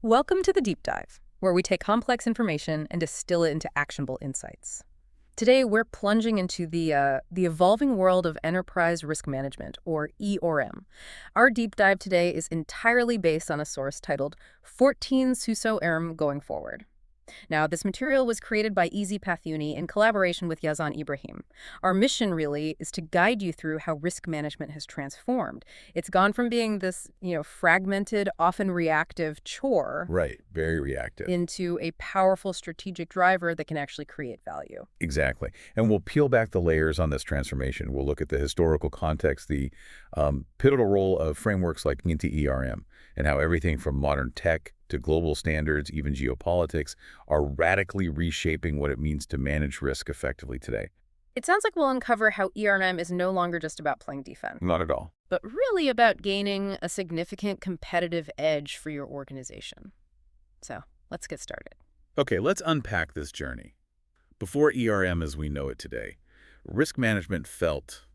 Welcome to the Deep Dive, where we take complex information and distill it into actionable insights. Today, we're plunging into the evolving world of enterprise risk management, or ERM. Our deep dive today is entirely based on a source titled 14 COSO ERM Going Forward. Now, this material was created by EasyPathUni in collaboration with Yazan Ibrahim. Our mission really is to guide you through how risk management has transformed. It's gone from being this, fragmented, often reactive chore Right, very reactive. into a powerful strategic driver that can actually create value. Exactly. And we'll peel back the layers on this transformation. We'll look at the historical context, the pivotal role of frameworks like into ERM, and how everything from modern tech to global standards, even geopolitics, are radically reshaping what it means to manage risk effectively today. It sounds like we'll uncover how ERM is no longer just about playing defense, Not at all. but really about gaining a significant competitive edge for your organization. So, let's get started. Okay, let's unpack this journey. Before ERM as we know it today, risk management felt,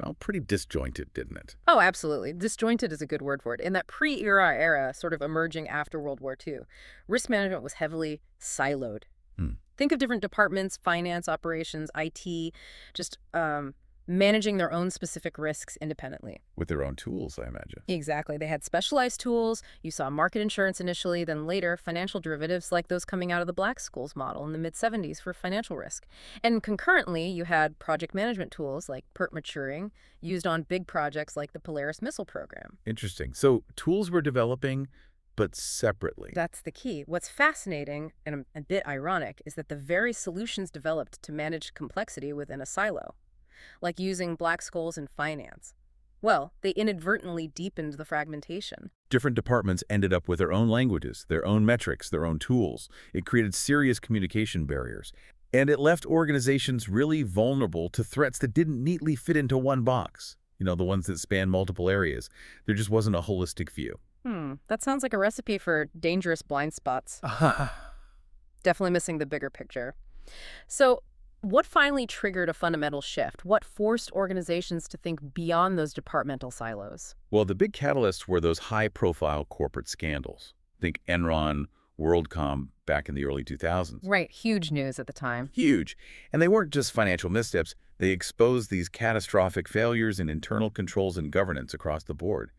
well, pretty disjointed, didn't it? Oh, absolutely. Disjointed is a good word for it. In that pre-ERA era, sort of emerging after World War II, risk management was heavily siloed. Think of different departments, finance, operations, IT, just managing their own specific risks independently. With their own tools, I imagine. Exactly. They had specialized tools. You saw market insurance initially, then later financial derivatives like those coming out of the Black-Scholes model in the mid-70s for financial risk. And concurrently, you had project management tools like PERT maturing, used on big projects like the Polaris missile program. Interesting. So tools were developing, but separately. That's the key. What's fascinating and a bit ironic is that the very solutions developed to manage complexity within a silo, like using Black-Scholes in finance, well, they inadvertently deepened the fragmentation. Different departments ended up with their own languages, their own metrics, their own tools. It created serious communication barriers. And it left organizations really vulnerable to threats that didn't neatly fit into one box. The ones that span multiple areas. There just wasn't a holistic view. That sounds like a recipe for dangerous blind spots. Definitely missing the bigger picture. So, what finally triggered a fundamental shift? What forced organizations to think beyond those departmental silos? Well, the big catalysts were those high-profile corporate scandals. Think Enron, WorldCom back in the early 2000s. Right, huge news at the time. Huge. And they weren't just financial missteps. They exposed these catastrophic failures in internal controls and governance across the board.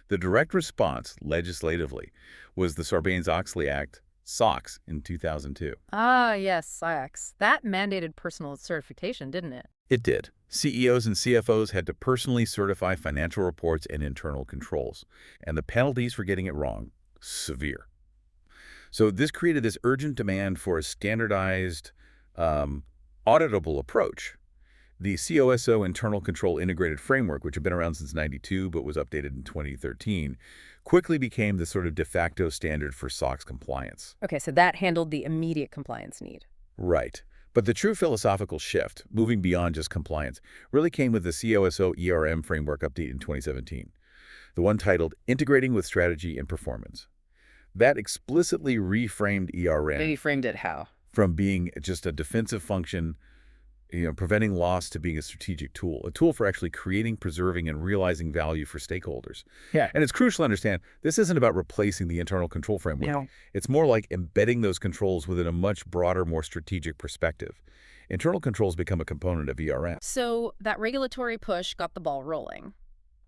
The direct response, legislatively, was the Sarbanes-Oxley Act, SOX, in 2002. Ah, yes, SOX. That mandated personal certification, didn't it? It did. CEOs and CFOs had to personally certify financial reports and internal controls. And the penalties for getting it wrong, severe. So this created this urgent demand for a standardized, auditable approach. The COSO Internal Control Integrated Framework, which had been around since '92 but was updated in 2013, quickly became the sort of de facto standard for SOX compliance. Okay, so that handled the immediate compliance need. Right. But the true philosophical shift, moving beyond just compliance, really came with the COSO ERM framework update in 2017, the one titled Integrating with Strategy and Performance. That explicitly reframed ERM. Maybe framed it how? From being just a defensive function, preventing loss, to being a strategic tool, a tool for actually creating, preserving, and realizing value for stakeholders. Yeah. And it's crucial to understand this isn't about replacing the internal control framework. It's more like embedding those controls within a much broader, more strategic perspective. Internal controls become a component of ERM. So that regulatory push got the ball rolling.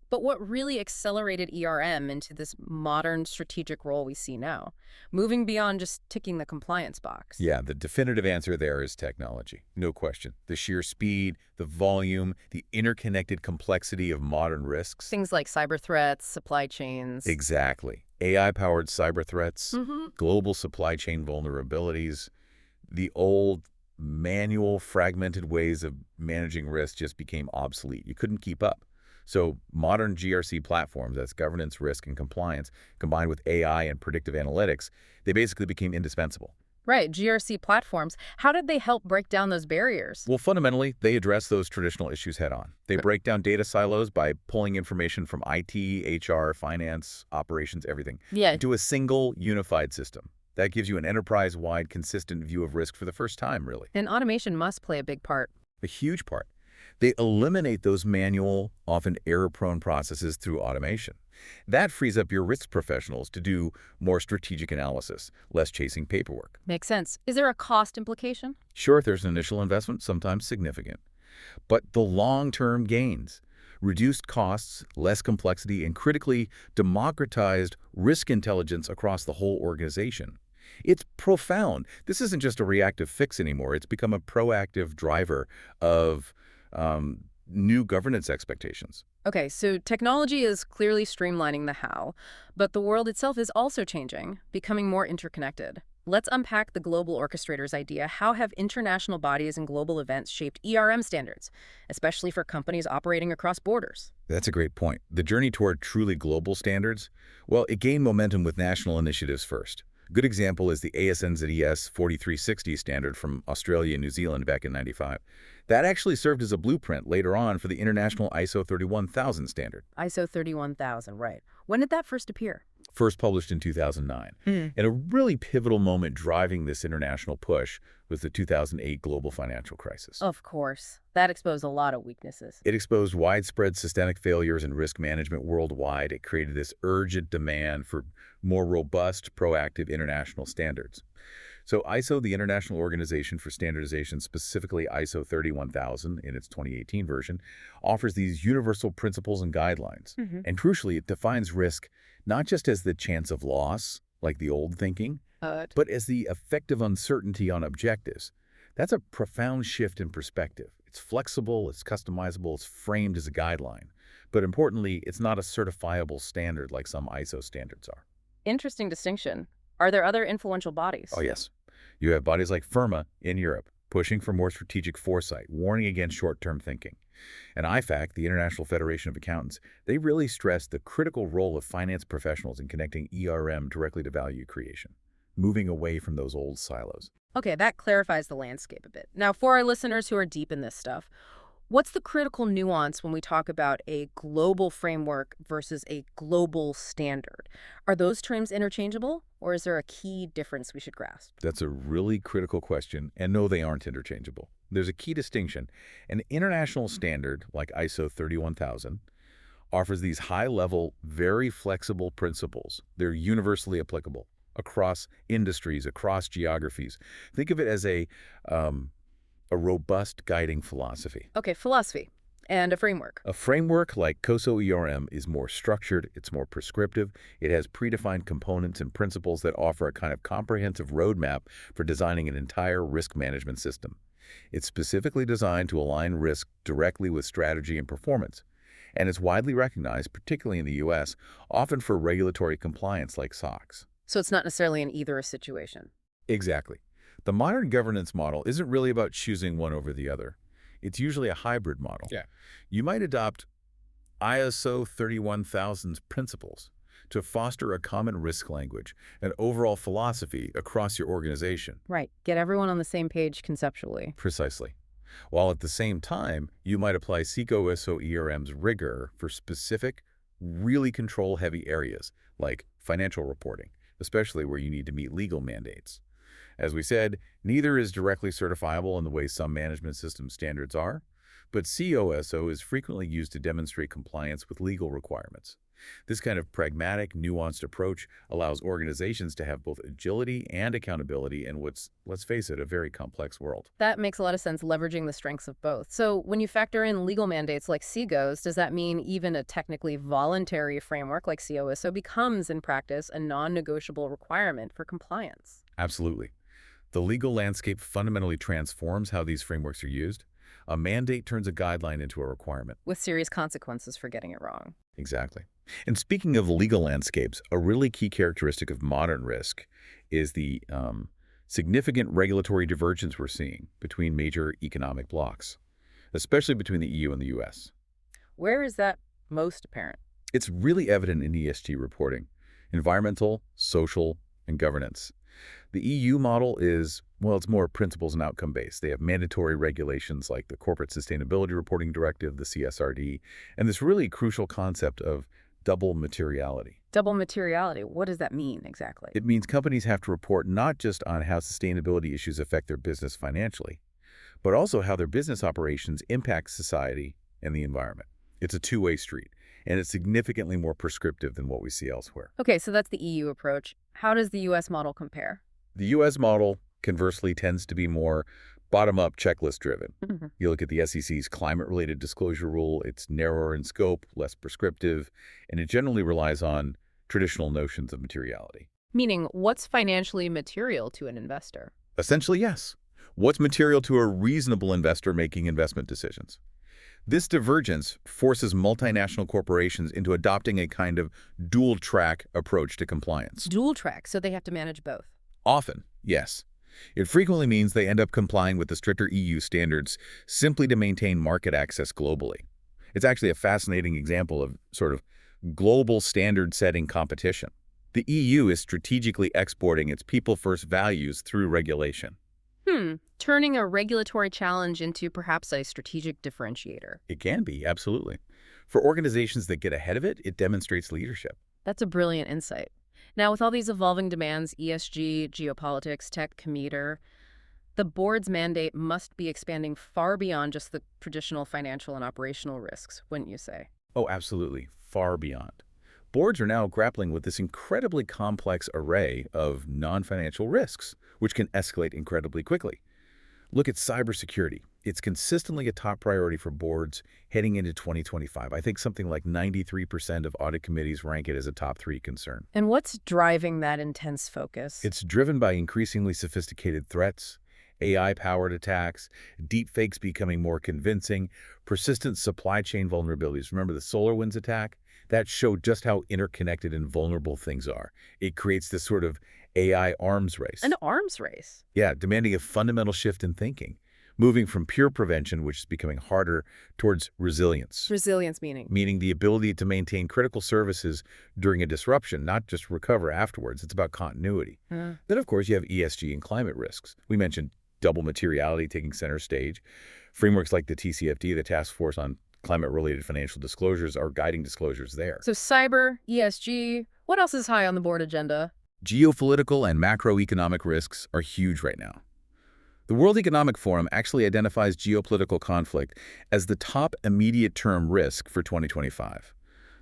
But what really accelerated ERM into this modern strategic role we see now, moving beyond just ticking the compliance box? Yeah, the definitive answer there is technology. No question. The sheer speed, the volume, the interconnected complexity of modern risks. Things like cyber threats, supply chains. Exactly. AI-powered cyber threats, global supply chain vulnerabilities, the old manual, fragmented ways of managing risk just became obsolete. You couldn't keep up. So modern GRC platforms, that's governance, risk, and compliance, combined with AI and predictive analytics, they basically became indispensable. Right, GRC platforms. How did they help break down those barriers? Well, fundamentally, they address those traditional issues head on. They break down data silos by pulling information from IT, HR, finance, operations, everything, into a single unified system. That gives you an enterprise-wide, consistent view of risk for the first time, really. And automation must play a big part. A huge part. They eliminate those manual, often error-prone processes through automation. That frees up your risk professionals to do more strategic analysis, less chasing paperwork. Makes sense. Is there a cost implication? Sure, there's an initial investment, sometimes significant, but the long-term gains, reduced costs, less complexity, and critically democratized risk intelligence across the whole organization. It's profound. This isn't just a reactive fix anymore. It's become a proactive driver of new governance expectations. Okay, so technology is clearly streamlining the how, but the world itself is also changing, becoming more interconnected. Let's unpack the global orchestrator's idea. How have international bodies and global events shaped ERM standards, especially for companies operating across borders? That's a great point. The journey toward truly global standards, well, it gained momentum with national initiatives first. A good example is the ASNZES 4360 standard from Australia and New Zealand back in '95. That actually served as a blueprint later on for the international ISO 31000 standard, ISO 31000, right. When did that first appear? first published in 2009. And a really pivotal moment driving this international push was the 2008 global financial crisis. Of course. That exposed a lot of weaknesses. It exposed widespread systemic failures in risk management worldwide. It created this urgent demand for more robust, proactive international standards. So ISO, the International Organization for Standardization, specifically ISO 31000 in its 2018 version, offers these universal principles and guidelines. And crucially, it defines risk not just as the chance of loss, like the old thinking, but as the effective uncertainty on objectives. That's a profound shift in perspective. It's flexible, it's customizable, it's framed as a guideline. But importantly, it's not a certifiable standard like some ISO standards are. Interesting distinction. Are there other influential bodies? Oh, yes. You have bodies like FIRMA in Europe, pushing for more strategic foresight, warning against short-term thinking. And IFAC, the International Federation of Accountants, they really stress the critical role of finance professionals in connecting ERM directly to value creation, moving away from those old silos. Okay, that clarifies the landscape a bit. Now, for our listeners who are deep in this stuff, what's the critical nuance when we talk about a global framework versus a global standard? Are those terms interchangeable, or is there a key difference we should grasp? That's a really critical question, and no, they aren't interchangeable. There's a key distinction. An international standard, like ISO 31000, offers these high-level, very flexible principles. They're universally applicable across industries, across geographies. Think of it as a robust guiding philosophy. Okay, philosophy and a framework. A framework like COSO ERM is more structured, it's more prescriptive, it has predefined components and principles that offer a kind of comprehensive roadmap for designing an entire risk management system. It's specifically designed to align risk directly with strategy and performance, and it's widely recognized, particularly in the U.S., often for regulatory compliance like SOX. So it's not necessarily an either-or situation. Exactly. The modern governance model isn't really about choosing one over the other. It's usually a hybrid model. Yeah. You might adopt ISO 31000's principles to foster a common risk language and overall philosophy across your organization. Right. Get everyone on the same page conceptually. Precisely. While at the same time, you might apply COSO ERM's rigor for specific, really control-heavy areas like financial reporting, especially where you need to meet legal mandates. As we said, neither is directly certifiable in the way some management system standards are, but COSO is frequently used to demonstrate compliance with legal requirements. This kind of pragmatic, nuanced approach allows organizations to have both agility and accountability in what's, let's face it, a very complex world. That makes a lot of sense, leveraging the strengths of both. So when you factor in legal mandates like CGOs, does that mean even a technically voluntary framework like COSO becomes, in practice, a non-negotiable requirement for compliance? Absolutely. The legal landscape fundamentally transforms how these frameworks are used. A mandate turns a guideline into a requirement. With serious consequences for getting it wrong. Exactly. And speaking of legal landscapes, a really key characteristic of modern risk is the significant regulatory divergence we're seeing between major economic blocs, especially between the EU and the US. Where is that most apparent? It's really evident in ESG reporting, environmental, social, and governance. The EU model is, well, it's more principles and outcome-based. They have mandatory regulations like the Corporate Sustainability Reporting Directive, the CSRD, and this really crucial concept of double materiality. Double materiality, what does that mean exactly? It means companies have to report not just on how sustainability issues affect their business financially, but also how their business operations impact society and the environment. It's a two-way street. and it's significantly more prescriptive than what we see elsewhere. Okay, so that's the EU approach. How does the US model compare? The U.S. model, conversely, tends to be more bottom-up checklist-driven. Mhm. You look at the SEC's climate-related disclosure rule, it's narrower in scope, less prescriptive, and it generally relies on traditional notions of materiality. Meaning, what's financially material to an investor? Essentially, yes. What's material to a reasonable investor making investment decisions? This divergence forces multinational corporations into adopting a kind of dual-track approach to compliance. Dual track, so they have to manage both. Often, yes. It frequently means they end up complying with the stricter EU standards simply to maintain market access globally. It's actually a fascinating example of sort of global standard-setting competition. The EU is strategically exporting its people-first values through regulation. Turning a regulatory challenge into perhaps a strategic differentiator. It can be, absolutely. For organizations that get ahead of it, it demonstrates leadership. That's a brilliant insight. Now, with all these evolving demands, ESG, geopolitics, tech, commuter, the board's mandate must be expanding far beyond just the traditional financial and operational risks, wouldn't you say? Oh, absolutely. Far beyond. Boards are now grappling with this incredibly complex array of non-financial risks, which can escalate incredibly quickly. Look at cybersecurity. It's consistently a top priority for boards heading into 2025. I think something like 93% of audit committees rank it as a top 3 concern. And what's driving that intense focus? It's driven by increasingly sophisticated threats, AI-powered attacks, deepfakes becoming more convincing, persistent supply chain vulnerabilities. Remember the SolarWinds attack? That showed just how interconnected and vulnerable things are. It creates this sort of AI arms race. An arms race. Yeah, demanding a fundamental shift in thinking, moving from pure prevention, which is becoming harder, towards resilience. Resilience meaning? Meaning the ability to maintain critical services during a disruption, not just recover afterwards. It's about continuity. Then, of course, you have ESG and climate risks. We mentioned double materiality taking center stage. Frameworks like the TCFD, the Task Force on Climate-Related Financial Disclosures, are guiding disclosures there. So cyber, ESG, what else is high on the board agenda? Geopolitical and macroeconomic risks are huge right now. The World Economic Forum actually identifies geopolitical conflict as the top immediate-term risk for 2025.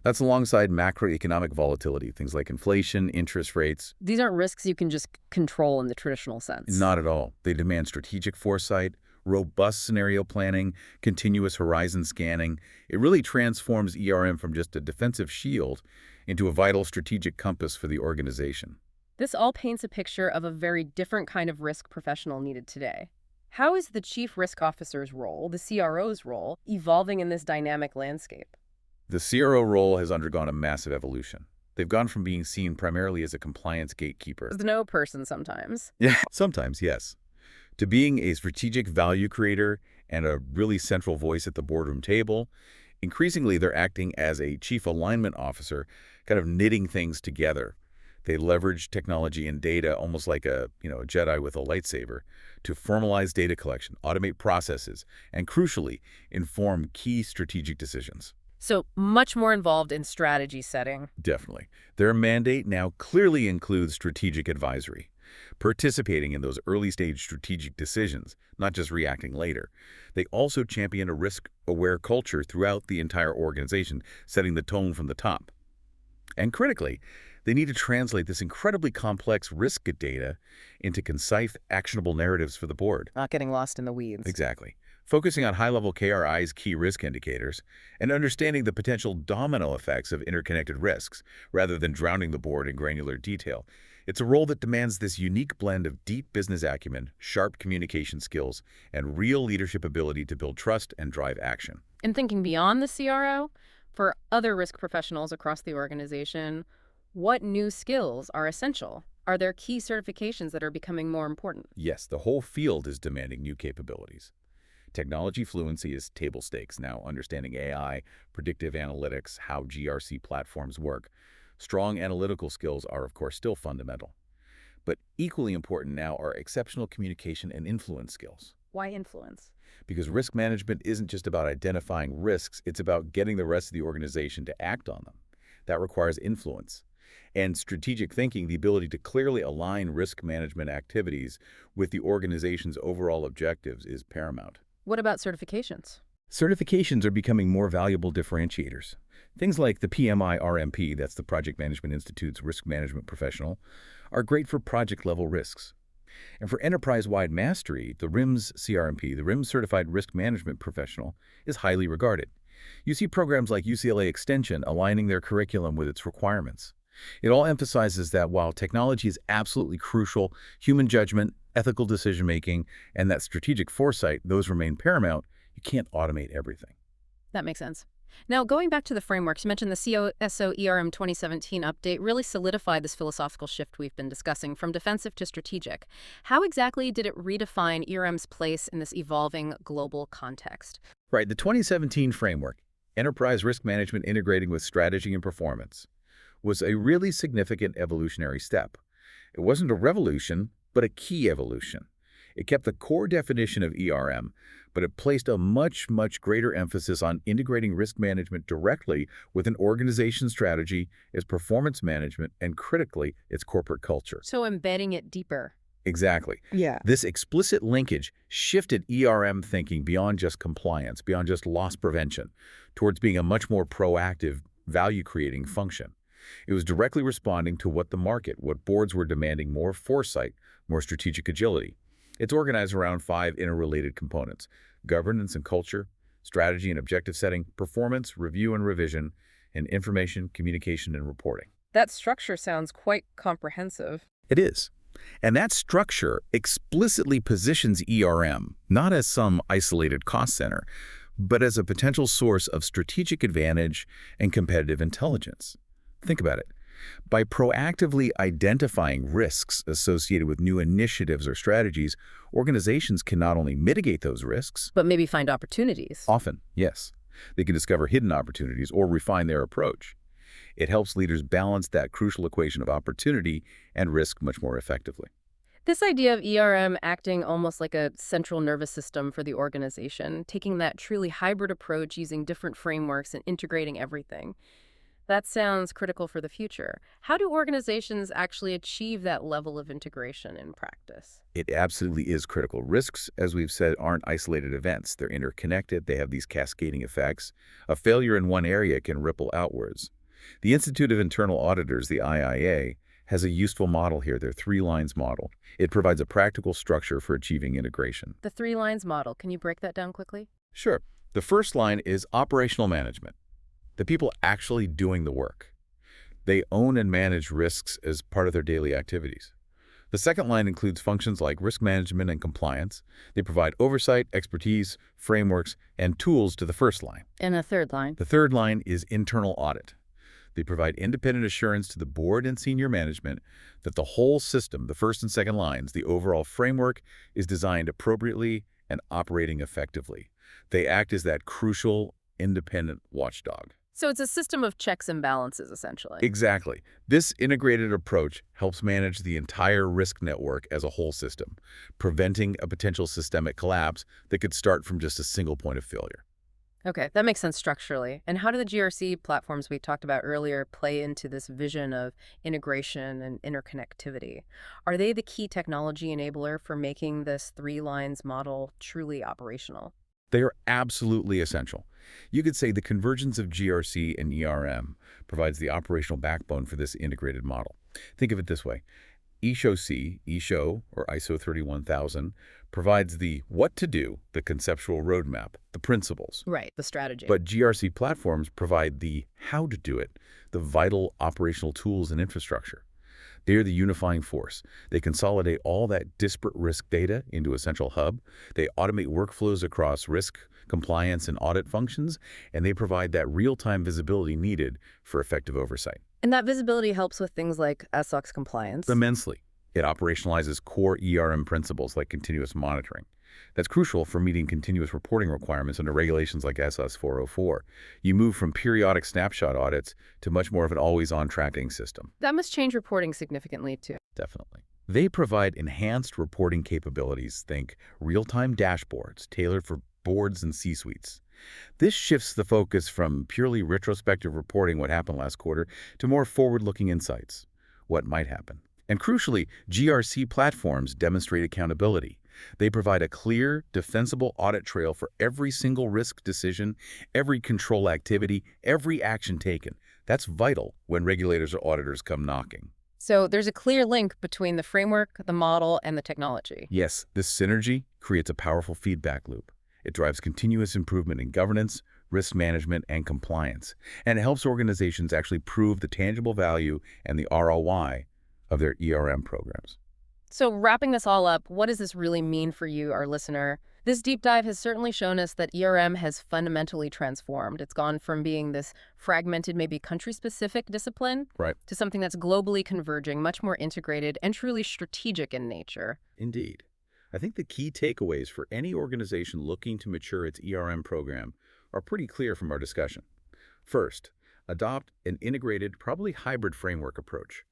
That's alongside macroeconomic volatility, things like inflation, interest rates. These aren't risks you can just control in the traditional sense. Not at all. They demand strategic foresight, robust scenario planning, continuous horizon scanning. It really transforms ERM from just a defensive shield into a vital strategic compass for the organization. This all paints a picture of a very different kind of risk professional needed today. How is the Chief Risk Officer's role, the CRO's role, evolving in this dynamic landscape? The CRO role has undergone a massive evolution. They've gone from being seen primarily as a compliance gatekeeper. The no person sometimes. Yeah, sometimes, yes. To being a strategic value creator and a really central voice at the boardroom table. Increasingly, they're acting as a chief alignment officer, kind of knitting things together. They leverage technology and data almost like a Jedi with a lightsaber to formalize data collection, automate processes, and crucially, inform key strategic decisions. So much more involved in strategy setting. Definitely. Their mandate now clearly includes strategic advisory, participating in those early-stage strategic decisions, not just reacting later. They also champion a risk-aware culture throughout the entire organization, setting the tone from the top. And critically, they need to translate this incredibly complex risk data into concise, actionable narratives for the board. Not getting lost in the weeds. Exactly. Focusing on high-level KRI's key risk indicators and understanding the potential domino effects of interconnected risks rather than drowning the board in granular detail. It's a role that demands this unique blend of deep business acumen, sharp communication skills, and real leadership ability to build trust and drive action. And thinking beyond the CRO, for other risk professionals across the organization, what new skills are essential? Are there key certifications that are becoming more important? Yes, the whole field is demanding new capabilities. Technology fluency is table stakes now, understanding AI, predictive analytics, how GRC platforms work. Strong analytical skills are, of course, still fundamental. But equally important now are exceptional communication and influence skills. Why influence? Because risk management isn't just about identifying risks, it's about getting the rest of the organization to act on them. That requires influence. And strategic thinking, the ability to clearly align risk management activities with the organization's overall objectives, is paramount. What about certifications? Certifications are becoming more valuable differentiators. Things like the PMI-RMP, that's the Project Management Institute's risk management professional, are great for project-level risks. And for enterprise-wide mastery, the RIMS CRMP, the RIMS Certified Risk Management Professional, is highly regarded. You see programs like UCLA Extension aligning their curriculum with its requirements. It all emphasizes that while technology is absolutely crucial, human judgment, ethical decision-making, and that strategic foresight, those remain paramount. You can't automate everything. That makes sense. Now, going back to the frameworks, you mentioned the COSO ERM 2017 update really solidified this philosophical shift we've been discussing from defensive to strategic. How exactly did it redefine ERM's place in this evolving global context? Right, the 2017 framework, Enterprise Risk Management Integrating with Strategy and Performance, was a really significant evolutionary step. It wasn't a revolution, but a key evolution. It kept the core definition of ERM, but it placed a much greater emphasis on integrating risk management directly with an organization's strategy, its performance management, and critically, its corporate culture. So embedding it deeper. Exactly. Yeah. This explicit linkage shifted ERM thinking beyond just compliance, beyond just loss prevention, towards being a much more proactive, value-creating function. It was directly responding to what boards were demanding: more foresight, more strategic agility. It's organized around 5 interrelated components: governance and culture, strategy and objective setting, performance, review and revision, and information, communication, and reporting. That structure sounds quite comprehensive. It is. And that structure explicitly positions ERM not as some isolated cost center, but as a potential source of strategic advantage and competitive intelligence. Think about it. By proactively identifying risks associated with new initiatives or strategies, organizations can not only mitigate those risks, But maybe find opportunities. often, yes, they can discover hidden opportunities or refine their approach. It helps leaders balance that crucial equation of opportunity and risk much more effectively. This idea of ERM acting almost like a central nervous system for the organization, taking that truly hybrid approach using different frameworks and integrating everything. That sounds critical for the future. How do organizations actually achieve that level of integration in practice? It absolutely is critical. Risks, as we've said, aren't isolated events. They're interconnected. They have these cascading effects. A failure in one area can ripple outwards. The Institute of Internal Auditors, the IIA, has a useful model here, their 3 lines model. It provides a practical structure for achieving integration. The 3 lines model, can you break that down quickly? Sure. The first line is operational management, the people actually doing the work. They own and manage risks as part of their daily activities. The second line includes functions like risk management and compliance. They provide oversight, expertise, frameworks, and tools to the first line. And the third line? The third line is internal audit. They provide independent assurance to the board and senior management that the whole system, the first and second lines, the overall framework, is designed appropriately and operating effectively. They act as that crucial, independent watchdog. So it's a system of checks and balances, essentially. Exactly. This integrated approach helps manage the entire risk network as a whole system, preventing a potential systemic collapse that could start from just a single point of failure. Okay, that makes sense structurally. And how do the GRC platforms we talked about earlier play into this vision of integration and interconnectivity? Are they the key technology enabler for making this 3 lines model truly operational? They are absolutely essential. You could say the convergence of GRC and ERM provides the operational backbone for this integrated model. Think of it this way. ESHO, or ISO 31000, provides the what to do, the conceptual roadmap, the principles. Right, the strategy. But GRC platforms provide the how to do it, the vital operational tools and infrastructure. They are the unifying force. They consolidate all that disparate risk data into a central hub. They automate workflows across risk, compliance, and audit functions, and they provide that real-time visibility needed for effective oversight. And that visibility helps with things like SOX compliance. Immensely. It operationalizes core ERM principles like continuous monitoring. That's crucial for meeting continuous reporting requirements under regulations like SS 404. You move from periodic snapshot audits to much more of an always-on tracking system. That must change reporting significantly, too. Definitely. They provide enhanced reporting capabilities, think real-time dashboards tailored for boards and C-suites. This shifts the focus from purely retrospective reporting what happened last quarter to more forward-looking insights, what might happen. And crucially, GRC platforms demonstrate accountability. They provide a clear, defensible audit trail for every single risk decision, every control activity, every action taken. That's vital when regulators or auditors come knocking. So there's a clear link between the framework, the model, and the technology. Yes, this synergy creates a powerful feedback loop. It drives continuous improvement in governance, risk management, and compliance, and it helps organizations actually prove the tangible value and the ROI of their ERM programs. So wrapping this all up, what does this really mean for you, our listener? This deep dive has certainly shown us that ERM has fundamentally transformed. It's gone from being this fragmented, maybe country-specific discipline Right. to something that's globally converging, much more integrated, and truly strategic in nature. Indeed. I think the key takeaways for any organization looking to mature its ERM program are pretty clear from our discussion. First, adopt an integrated, probably hybrid framework approach.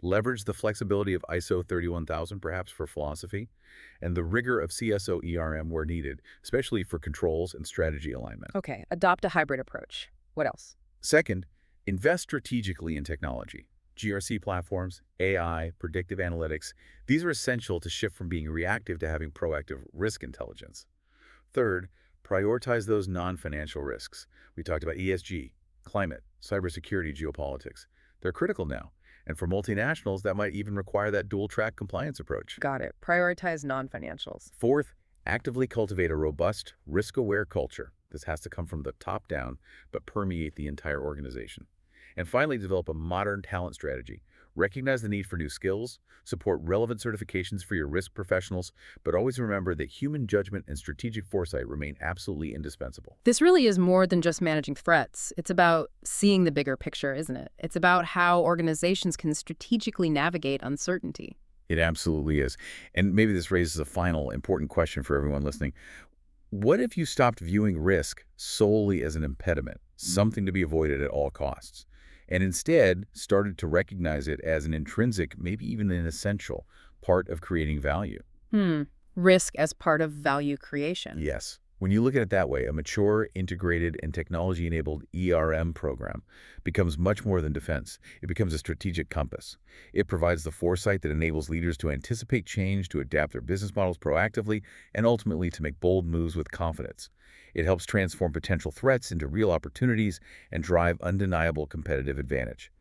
Leverage the flexibility of ISO 31000 perhaps for philosophy, and the rigor of CSO ERM where needed, especially for controls and strategy alignment. Okay, adopt a hybrid approach. What else? Second, invest strategically in technology. GRC platforms, AI, predictive analytics, these are essential to shift from being reactive to having proactive risk intelligence. Third, prioritize those non-financial risks. We talked about ESG, climate, cybersecurity, geopolitics. They're critical now. And for multinationals, that might even require that dual-track compliance approach. Got it. Prioritize non-financials. Fourth, actively cultivate a robust, risk-aware culture. This has to come from the top down, but permeate the entire organization. And finally, develop a modern talent strategy. Recognize the need for new skills, support relevant certifications for your risk professionals, but always remember that human judgment and strategic foresight remain absolutely indispensable. This really is more than just managing threats. It's about seeing the bigger picture, isn't it? It's about how organizations can strategically navigate uncertainty. It absolutely is. And maybe this raises a final important question for everyone listening. What if you stopped viewing risk solely as an impediment, something to be avoided at all costs, and instead started to recognize it as an intrinsic, maybe even an essential part of creating value? Risk as part of value creation. Yes. When you look at it that way, a mature, integrated, and technology-enabled ERM program becomes much more than defense. It becomes a strategic compass. It provides the foresight that enables leaders to anticipate change, to adapt their business models proactively, and ultimately to make bold moves with confidence. It helps transform potential threats into real opportunities and drive undeniable competitive advantage.